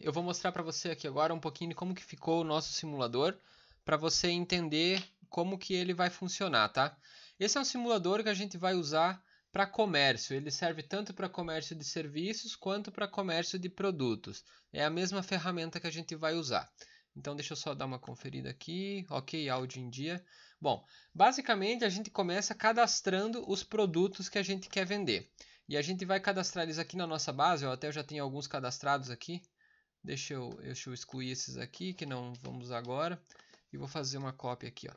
eu vou mostrar para você aqui agora um pouquinho de como que ficou o nosso simulador, para você entender como que ele vai funcionar, tá? Esse é um simulador que a gente vai usar para comércio. Ele serve tanto para comércio de serviços quanto para comércio de produtos. É a mesma ferramenta que a gente vai usar. Então deixa eu só dar uma conferida aqui. Ok, áudio em dia. Bom, basicamente a gente começa cadastrando os produtos que a gente quer vender. E a gente vai cadastrar eles aqui na nossa base. Eu até já tenho alguns cadastrados aqui. Deixa eu excluir esses aqui que não vamos usar agora. E vou fazer uma cópia aqui. Ó.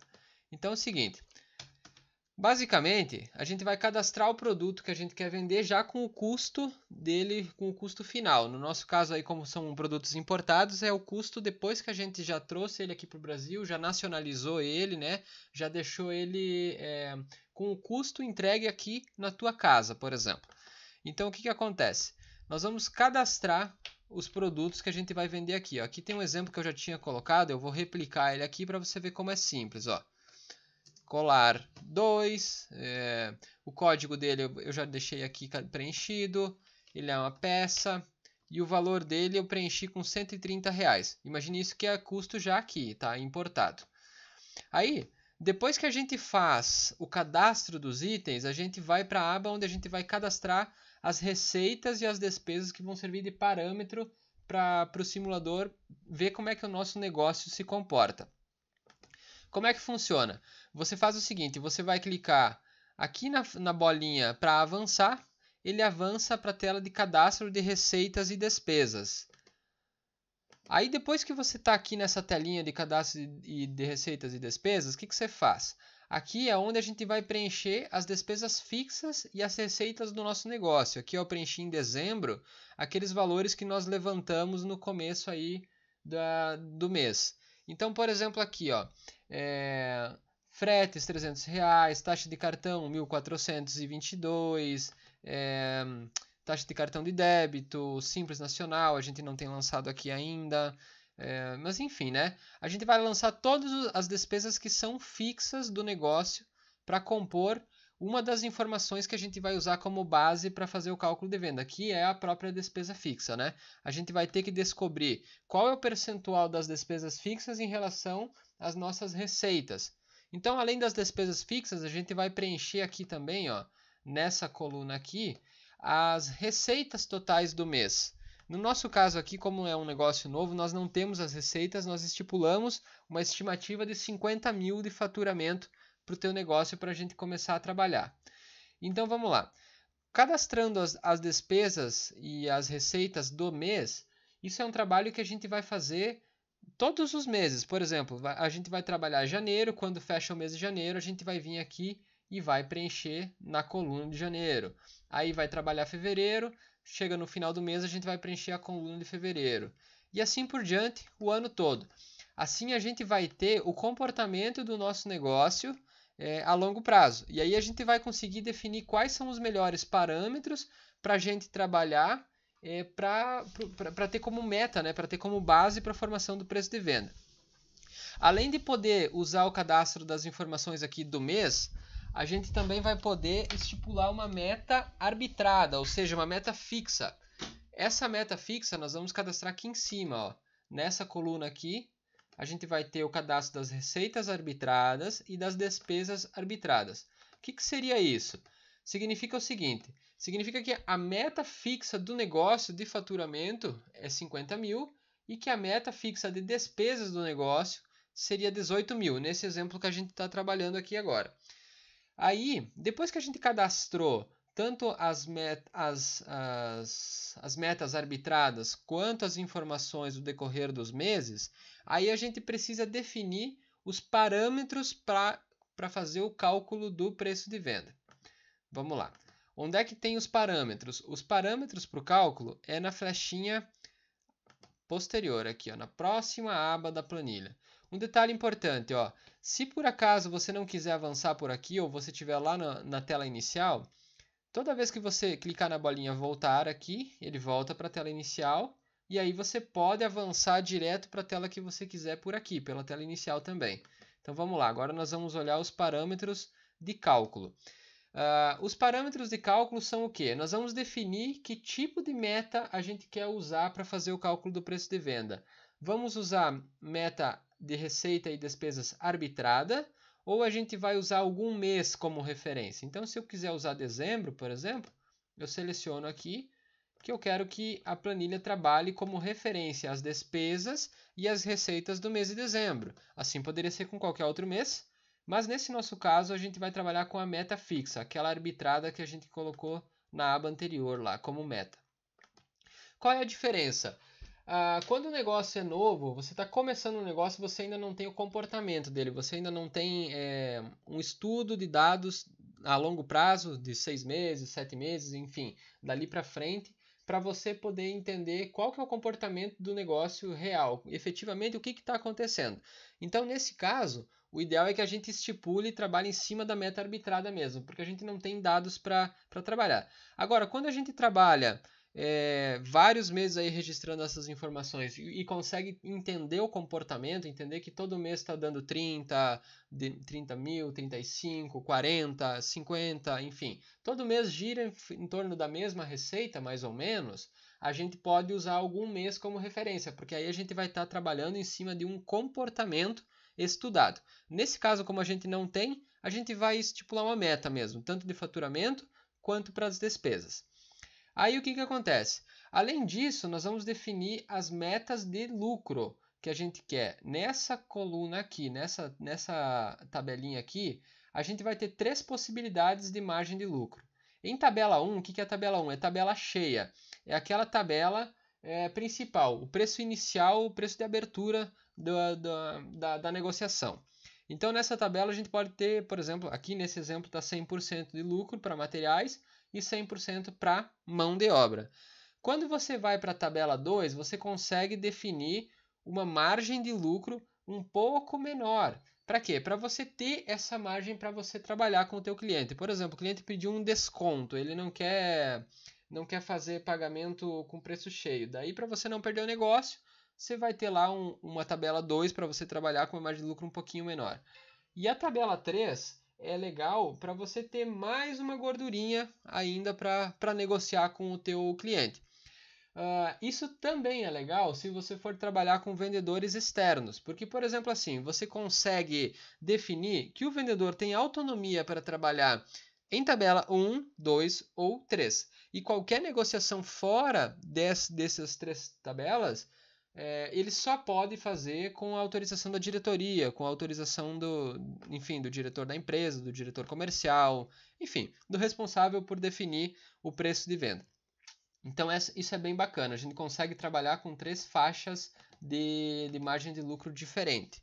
Então é o seguinte. Basicamente, a gente vai cadastrar o produto que a gente quer vender já com o custo dele, com o custo final. No nosso caso aí, como são produtos importados, é o custo depois que a gente já trouxe ele aqui para o Brasil, já nacionalizou ele, né? Já deixou ele com o custo entregue aqui na tua casa, por exemplo. Então, o que acontece? Nós vamos cadastrar os produtos que a gente vai vender aqui. Ó. Aqui tem um exemplo que eu já tinha colocado, eu vou replicar ele aqui para você ver como é simples, ó. Colar 2, o código dele eu já deixei aqui preenchido, ele é uma peça e o valor dele eu preenchi com R$130. Imagine isso que é custo já aqui, tá? Importado. Aí, depois que a gente faz o cadastro dos itens, a gente vai para a aba onde a gente vai cadastrar as receitas e as despesas que vão servir de parâmetro para o simulador ver como é que o nosso negócio se comporta. Como é que funciona? Você faz o seguinte, você vai clicar aqui na bolinha para avançar, ele avança para a tela de cadastro de receitas e despesas. Aí depois que você está aqui nessa telinha de cadastro de receitas e despesas, o que você faz? Aqui é onde a gente vai preencher as despesas fixas e as receitas do nosso negócio. Aqui eu preenchi em dezembro aqueles valores que nós levantamos no começo aí do mês. Então, por exemplo, aqui, ó, fretes R$300, taxa de cartão 1.422, taxa de cartão de débito, Simples Nacional, a gente não tem lançado aqui ainda. Mas enfim, né? A gente vai lançar todas as despesas que são fixas do negócio para compor uma das informações que a gente vai usar como base para fazer o cálculo de venda, que é a própria despesa fixa, né? A gente vai ter que descobrir qual é o percentual das despesas fixas em relação às nossas receitas. Então, além das despesas fixas, a gente vai preencher aqui também, ó, nessa coluna aqui, as receitas totais do mês. No nosso caso aqui, como é um negócio novo, nós não temos as receitas, nós estipulamos uma estimativa de 50 mil de faturamento para o teu negócio para a gente começar a trabalhar. Então vamos lá. Cadastrando as despesas e as receitas do mês, isso é um trabalho que a gente vai fazer todos os meses. Por exemplo, a gente vai trabalhar janeiro, quando fecha o mês de janeiro, a gente vai vir aqui e vai preencher na coluna de janeiro. Aí vai trabalhar fevereiro, chega no final do mês, a gente vai preencher a coluna de fevereiro. E assim por diante, o ano todo. Assim a gente vai ter o comportamento do nosso negócio a longo prazo. E aí a gente vai conseguir definir quais são os melhores parâmetros para a gente trabalhar para ter como meta, né, para ter como base para a formação do preço de venda. Além de poder usar o cadastro das informações aqui do mês, a gente também vai poder estipular uma meta arbitrada, ou seja, uma meta fixa. Essa meta fixa nós vamos cadastrar aqui em cima, ó. Nessa coluna aqui, a gente vai ter o cadastro das receitas arbitradas e das despesas arbitradas. O que seria isso? Significa o seguinte, significa que a meta fixa do negócio de faturamento é 50 mil e que a meta fixa de despesas do negócio seria 18 mil, nesse exemplo que a gente está trabalhando aqui agora. Aí, depois que a gente cadastrou tanto as metas arbitradas quanto as informações do decorrer dos meses, aí a gente precisa definir os parâmetros para fazer o cálculo do preço de venda. Vamos lá. Onde é que tem os parâmetros? Os parâmetros para o cálculo é na flechinha posterior, aqui, ó, na próxima aba da planilha. Um detalhe importante, ó, se por acaso você não quiser avançar por aqui ou você estiver lá na tela inicial, toda vez que você clicar na bolinha voltar aqui, ele volta para a tela inicial e aí você pode avançar direto para a tela que você quiser por aqui, pela tela inicial também. Então vamos lá, agora nós vamos olhar os parâmetros de cálculo. Os parâmetros de cálculo são o quê? Nós vamos definir que tipo de meta a gente quer usar para fazer o cálculo do preço de venda. Vamos usar meta de receita e despesas arbitrada, ou a gente vai usar algum mês como referência. Então, se eu quiser usar dezembro, por exemplo, eu seleciono aqui que eu quero que a planilha trabalhe como referência as despesas e as receitas do mês de dezembro. Assim poderia ser com qualquer outro mês, mas nesse nosso caso a gente vai trabalhar com a meta fixa, aquela arbitrada que a gente colocou na aba anterior lá como meta. Qual é a diferença? Quando o negócio é novo, você está começando um negócio, você ainda não tem o comportamento dele, você ainda não tem um estudo de dados a longo prazo, de 6 meses, 7 meses, enfim, dali para frente, para você poder entender qual que é o comportamento do negócio real, efetivamente o que está acontecendo. Então, nesse caso, o ideal é que a gente estipule e trabalhe em cima da meta arbitrada mesmo, porque a gente não tem dados para trabalhar. Agora, quando a gente trabalha vários meses aí registrando essas informações e consegue entender o comportamento, entender que todo mês está dando 30 mil, 35, 40, 50, enfim, todo mês gira em torno da mesma receita, mais ou menos, a gente pode usar algum mês como referência, porque aí a gente vai estar trabalhando em cima de um comportamento estudado. Nesse caso, como a gente não tem, a gente vai estipular uma meta mesmo, tanto de faturamento quanto para as despesas. Aí o que acontece? Além disso, nós vamos definir as metas de lucro que a gente quer. Nessa coluna aqui, nessa tabelinha aqui, a gente vai ter 3 possibilidades de margem de lucro. Em tabela 1, o que é a tabela 1? É tabela cheia. É aquela tabela principal, o preço inicial, o preço de abertura da negociação. Então, nessa tabela, a gente pode ter, por exemplo, aqui nesse exemplo está 100% de lucro para materiais e 100% para mão de obra. Quando você vai para a tabela 2, você consegue definir uma margem de lucro um pouco menor. Para quê? Para você ter essa margem para você trabalhar com o teu cliente. Por exemplo, o cliente pediu um desconto, ele não quer fazer pagamento com preço cheio. Daí, para você não perder o negócio, você vai ter lá uma tabela 2 para você trabalhar com uma margem de lucro um pouquinho menor. E a tabela 3 é legal para você ter mais uma gordurinha ainda para negociar com o teu cliente. Isso também é legal se você for trabalhar com vendedores externos, porque, por exemplo, assim, você consegue definir que o vendedor tem autonomia para trabalhar em tabela 1, 2 ou 3. E qualquer negociação fora dessas 3 tabelas, ele só pode fazer com a autorização da diretoria, com a autorização do diretor da empresa, do diretor comercial, enfim, do responsável por definir o preço de venda. Então isso é bem bacana, a gente consegue trabalhar com 3 faixas de margem de lucro diferente.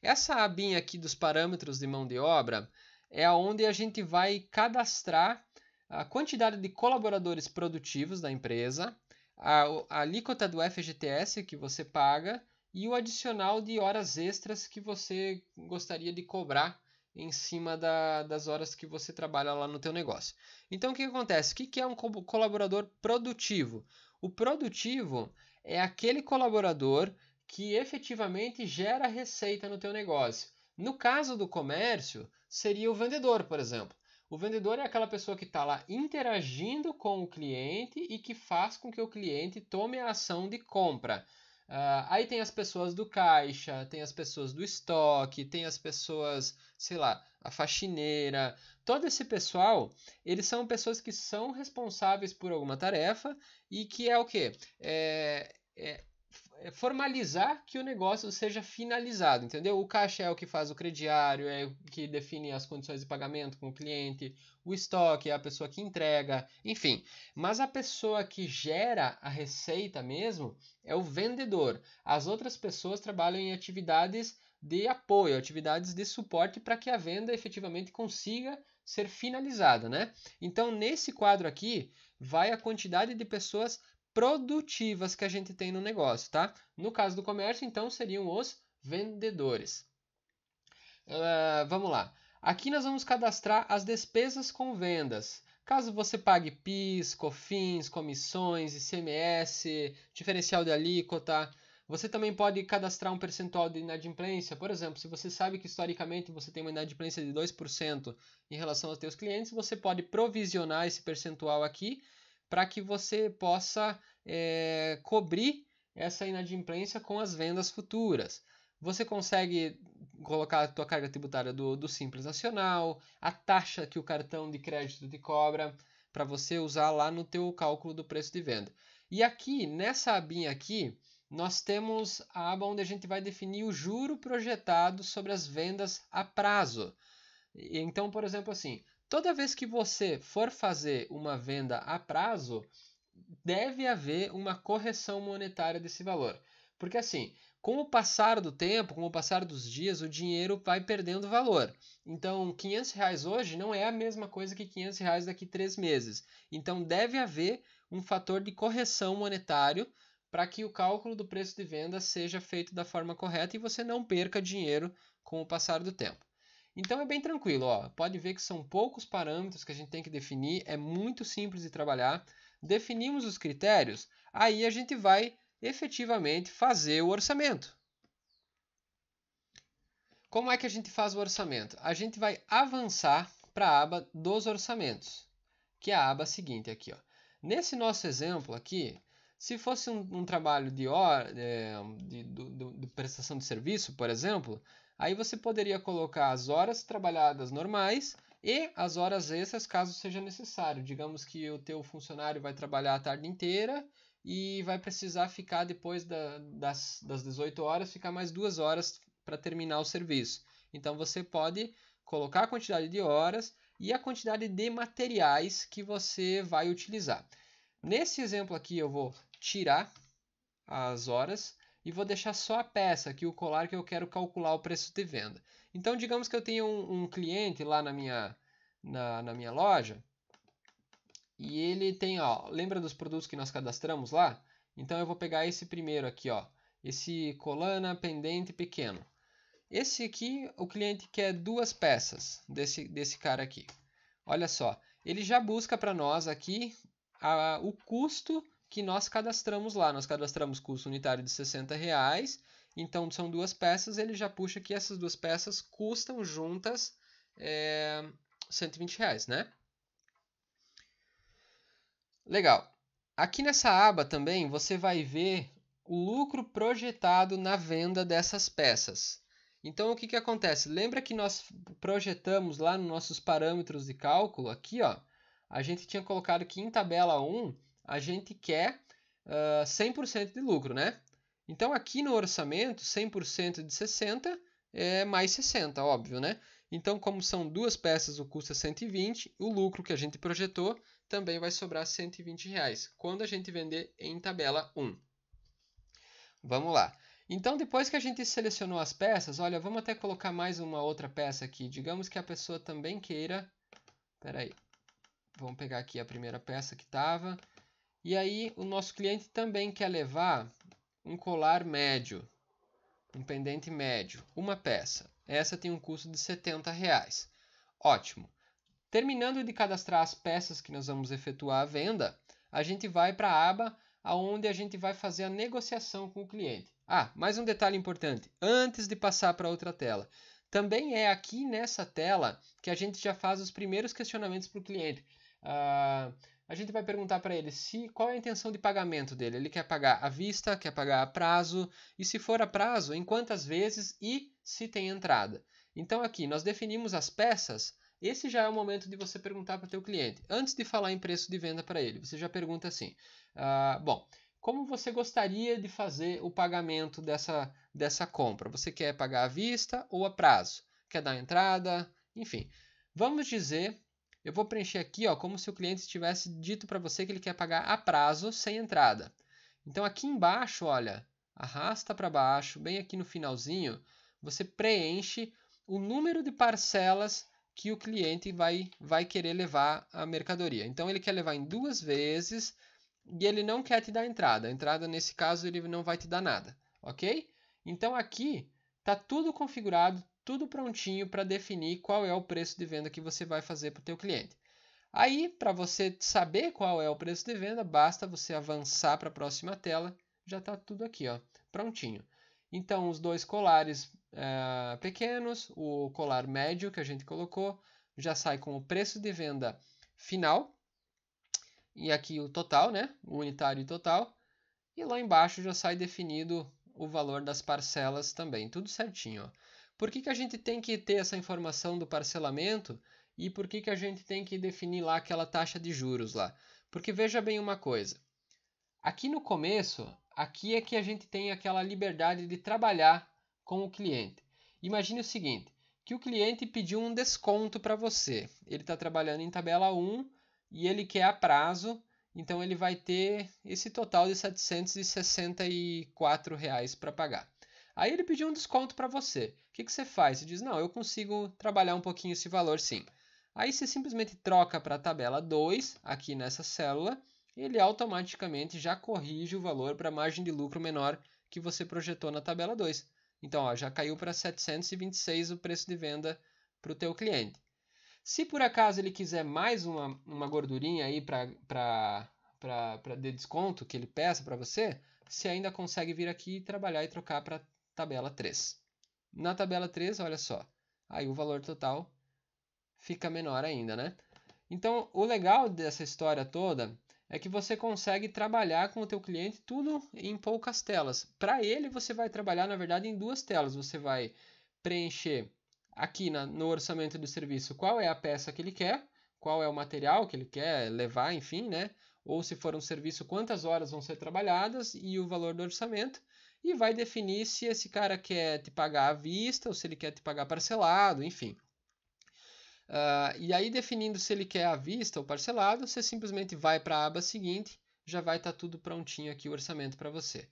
Essa abinha aqui dos parâmetros de mão de obra é onde a gente vai cadastrar a quantidade de colaboradores produtivos da empresa, a alíquota do FGTS que você paga e o adicional de horas extras que você gostaria de cobrar em cima das horas que você trabalha lá no teu negócio. Então, o que acontece? O que é um colaborador produtivo? O produtivo é aquele colaborador que efetivamente gera receita no teu negócio. No caso do comércio, seria o vendedor, por exemplo. O vendedor é aquela pessoa que está lá interagindo com o cliente e que faz com que o cliente tome a ação de compra. Aí tem as pessoas do caixa, tem as pessoas do estoque, tem as pessoas, sei lá, a faxineira. Todo esse pessoal, eles são pessoas que são responsáveis por alguma tarefa e que é o quê? Formalizar que o negócio seja finalizado, entendeu? O caixa é o que faz o crediário, é o que define as condições de pagamento com o cliente, o estoque é a pessoa que entrega, enfim. Mas a pessoa que gera a receita mesmo é o vendedor. As outras pessoas trabalham em atividades de apoio, atividades de suporte para que a venda efetivamente consiga ser finalizada, né? Então, nesse quadro aqui, vai a quantidade de pessoas produtivas que a gente tem no negócio, tá? No caso do comércio, então, seriam os vendedores. Vamos lá. Aqui nós vamos cadastrar as despesas com vendas. Caso você pague PIS, COFINS, comissões, ICMS, diferencial de alíquota, Você também pode cadastrar um percentual de inadimplência. Por exemplo, se você sabe que historicamente você tem uma inadimplência de 2% em relação aos seus clientes, você pode provisionar esse percentual aqui para que você possa cobrir essa inadimplência com as vendas futuras. Você consegue colocar a tua carga tributária do Simples Nacional, a taxa que o cartão de crédito te cobra, para você usar lá no teu cálculo do preço de venda. E aqui, nessa abinha aqui, nós temos a aba onde a gente vai definir o juro projetado sobre as vendas a prazo. Então, por exemplo, assim, toda vez que você for fazer uma venda a prazo, deve haver uma correção monetária desse valor. Porque assim, com o passar do tempo, com o passar dos dias, o dinheiro vai perdendo valor. Então, R$ 500 hoje não é a mesma coisa que R$ 500 daqui a 3 meses. Então, deve haver um fator de correção monetário para que o cálculo do preço de venda seja feito da forma correta e você não perca dinheiro com o passar do tempo. Então é bem tranquilo, ó. Pode ver que são poucos parâmetros que a gente tem que definir, é muito simples de trabalhar. Definimos os critérios, aí a gente vai efetivamente fazer o orçamento. Como é que a gente faz o orçamento? A gente vai avançar para a aba dos orçamentos, que é a aba seguinte aqui, ó. Nesse nosso exemplo aqui, se fosse um trabalho de prestação de serviço, por exemplo, aí você poderia colocar as horas trabalhadas normais e as horas extras, caso seja necessário. Digamos que o teu funcionário vai trabalhar a tarde inteira e vai precisar ficar depois das 18 horas, ficar mais 2 horas para terminar o serviço. Então você pode colocar a quantidade de horas e a quantidade de materiais que você vai utilizar. Nesse exemplo aqui eu vou tirar as horas e vou deixar só a peça aqui, o colar, que eu quero calcular o preço de venda. Então digamos que eu tenho um cliente lá na minha loja e ele tem, ó, lembra dos produtos que nós cadastramos lá? Então eu vou pegar esse primeiro aqui, ó, esse colana pendente pequeno. Esse aqui, o cliente quer 2 peças desse cara aqui. Olha só, ele já busca para nós aqui o custo que nós cadastramos lá. Nós cadastramos custo unitário de R$ 60, então são 2 peças, ele já puxa que essas 2 peças custam juntas R$ 120, né? Legal. Aqui nessa aba também você vai ver o lucro projetado na venda dessas peças. Então o que acontece? Lembra que nós projetamos lá nos nossos parâmetros de cálculo, aqui ó, a gente tinha colocado que em tabela 1 a gente quer 100% de lucro, né? Então aqui no orçamento, 100% de 60 é mais 60, óbvio, né? Então como são 2 peças, o custo é 120, o lucro que a gente projetou também vai sobrar R$ 120 quando a gente vender em tabela 1. Vamos lá. Então, depois que a gente selecionou as peças, olha, vamos até colocar mais uma outra peça aqui. Digamos que a pessoa também queira... Espera aí. Vamos pegar aqui a primeira peça que estava. E aí, o nosso cliente também quer levar um colar médio, um pendente médio, uma peça. Essa tem um custo de R$ 70. Ótimo. Terminando de cadastrar as peças que nós vamos efetuar a venda, a gente vai para a aba onde a gente vai fazer a negociação com o cliente. Ah, mais um detalhe importante, antes de passar para outra tela. Também é aqui nessa tela que a gente já faz os primeiros questionamentos para o cliente. A gente vai perguntar para ele qual é a intenção de pagamento dele. Ele quer pagar à vista, quer pagar a prazo, e se for a prazo, em quantas vezes e se tem entrada. Então aqui nós definimos as peças. Esse já é o momento de você perguntar para o teu cliente. Antes de falar em preço de venda para ele, você já pergunta assim, bom, como você gostaria de fazer o pagamento dessa compra? Você quer pagar à vista ou a prazo? Quer dar entrada? Enfim, vamos dizer, eu vou preencher aqui ó, como se o cliente tivesse dito para você que ele quer pagar a prazo sem entrada. Então aqui embaixo, olha, arrasta para baixo, bem aqui no finalzinho, você preenche o número de parcelas que o cliente vai querer levar a mercadoria. Então ele quer levar em 2 vezes e ele não quer te dar entrada. A entrada nesse caso ele não vai te dar nada, ok? Então aqui está tudo configurado, tudo prontinho para definir qual é o preço de venda que você vai fazer para o teu cliente. Aí, para você saber qual é o preço de venda, basta você avançar para a próxima tela, já está tudo aqui, ó, prontinho. Então, os dois colares pequenos, o colar médio que a gente colocou, já sai com o preço de venda final, e aqui o total, né? O unitário e total. E lá embaixo já sai definido o valor das parcelas também, tudo certinho, ó. Por que a gente tem que ter essa informação do parcelamento e por que a gente tem que definir lá aquela taxa de juros lá? Porque veja bem uma coisa, aqui no começo, aqui é que a gente tem aquela liberdade de trabalhar com o cliente. Imagine o seguinte, que o cliente pediu um desconto para você. Ele está trabalhando em tabela 1 e ele quer a prazo, então ele vai ter esse total de R$ 764 para pagar. Aí ele pediu um desconto para você. O que você faz? Você diz, não, eu consigo trabalhar um pouquinho esse valor sim. Aí você simplesmente troca para a tabela 2, aqui nessa célula, ele automaticamente já corrige o valor para a margem de lucro menor que você projetou na tabela 2. Então, ó, já caiu para 726 o preço de venda para o teu cliente. Se por acaso ele quiser mais uma gordurinha aí para de desconto que ele peça para você, você ainda consegue vir aqui e trabalhar e trocar para a tabela 3. Na tabela 3, olha só, aí o valor total fica menor ainda, né? Então, o legal dessa história toda é que você consegue trabalhar com o teu cliente tudo em poucas telas. Para ele, você vai trabalhar, na verdade, em duas telas. Você vai preencher aqui no orçamento do serviço qual é a peça que ele quer, qual é o material que ele quer levar, enfim, né? Ou se for um serviço, quantas horas vão ser trabalhadas e o valor do orçamento. E vai definir se esse cara quer te pagar à vista ou se ele quer te pagar parcelado, enfim. E aí, definindo se ele quer à vista ou parcelado, você simplesmente vai para a aba seguinte, já vai estar tudo prontinho aqui o orçamento para você.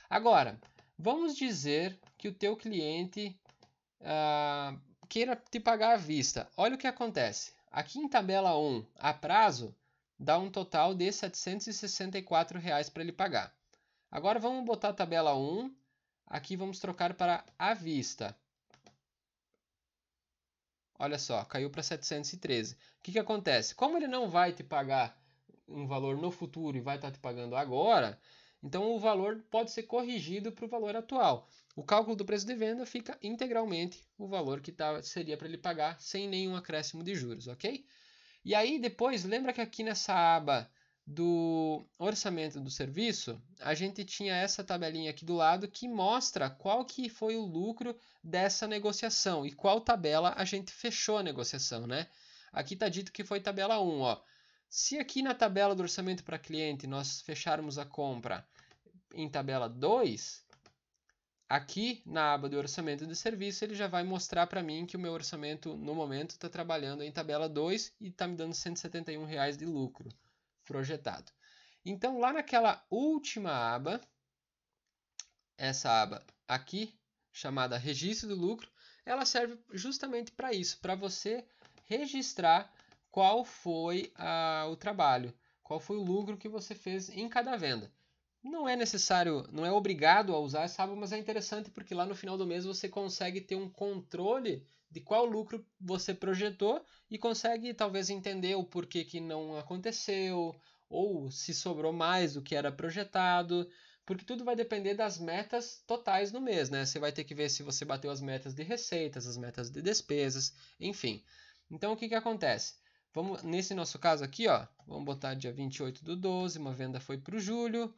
Agora, vamos dizer que o teu cliente queira te pagar à vista. Olha o que acontece. Aqui em tabela 1, a prazo, dá um total de R$ 764 para ele pagar. Agora vamos botar a tabela 1, aqui vamos trocar para à vista. Olha só, caiu para 713. O que acontece? Como ele não vai te pagar um valor no futuro e vai estar te pagando agora, então o valor pode ser corrigido para o valor atual. O cálculo do preço de venda fica integralmente o valor que seria para ele pagar sem nenhum acréscimo de juros, ok? E aí depois, lembra que aqui nessa aba do orçamento do serviço, a gente tinha essa tabelinha aqui do lado que mostra qual que foi o lucro dessa negociação e qual tabela a gente fechou a negociação, né? Aqui está dito que foi tabela 1, ó. Se aqui na tabela do orçamento para cliente nós fecharmos a compra em tabela 2, aqui na aba de orçamento de serviço ele já vai mostrar para mim que o meu orçamento no momento está trabalhando em tabela 2 e está me dando R$ 171 de lucro projetado. Então lá naquela última aba, essa aba aqui, chamada registro do lucro, ela serve justamente para isso, para você registrar qual foi o trabalho, qual foi o lucro que você fez em cada venda. Não é necessário, não é obrigado a usar essa aba, mas é interessante porque lá no final do mês você consegue ter um controle de qual lucro você projetou e consegue talvez entender o porquê que não aconteceu ou se sobrou mais do que era projetado, porque tudo vai depender das metas totais no mês, né? Você vai ter que ver se você bateu as metas de receitas, as metas de despesas, enfim. Então o que acontece? Vamos, nesse nosso caso aqui, ó, vamos botar dia 28/12, uma venda foi para o julho,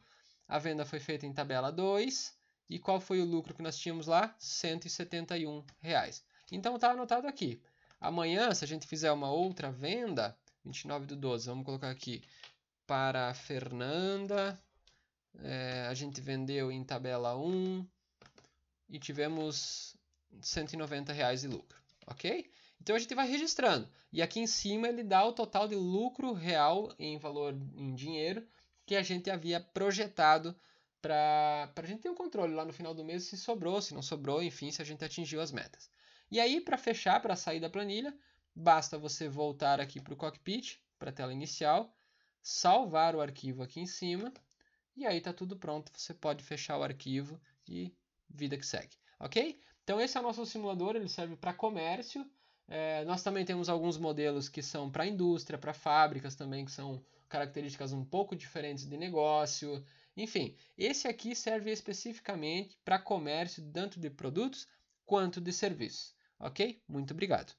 a venda foi feita em tabela 2, e qual foi o lucro que nós tínhamos lá? R$ 171. Então está anotado aqui. Amanhã, se a gente fizer uma outra venda, 29/12, vamos colocar aqui, para a Fernanda, a gente vendeu em tabela 1 e tivemos R$ 190 de lucro, ok? Então a gente vai registrando. E aqui em cima ele dá o total de lucro real em valor em dinheiro que a gente havia projetado para a gente ter um controle lá no final do mês se sobrou, se não sobrou, enfim, se a gente atingiu as metas. E aí, para fechar, para sair da planilha, basta você voltar aqui para o cockpit, para a tela inicial, salvar o arquivo aqui em cima, e aí está tudo pronto. Você pode fechar o arquivo e vida que segue, ok? Então esse é o nosso simulador, ele serve para comércio. Nós também temos alguns modelos que são para indústria, para fábricas também, que são características um pouco diferentes de negócio. Enfim, esse aqui serve especificamente para comércio tanto de produtos quanto de serviços. Ok? Muito obrigado.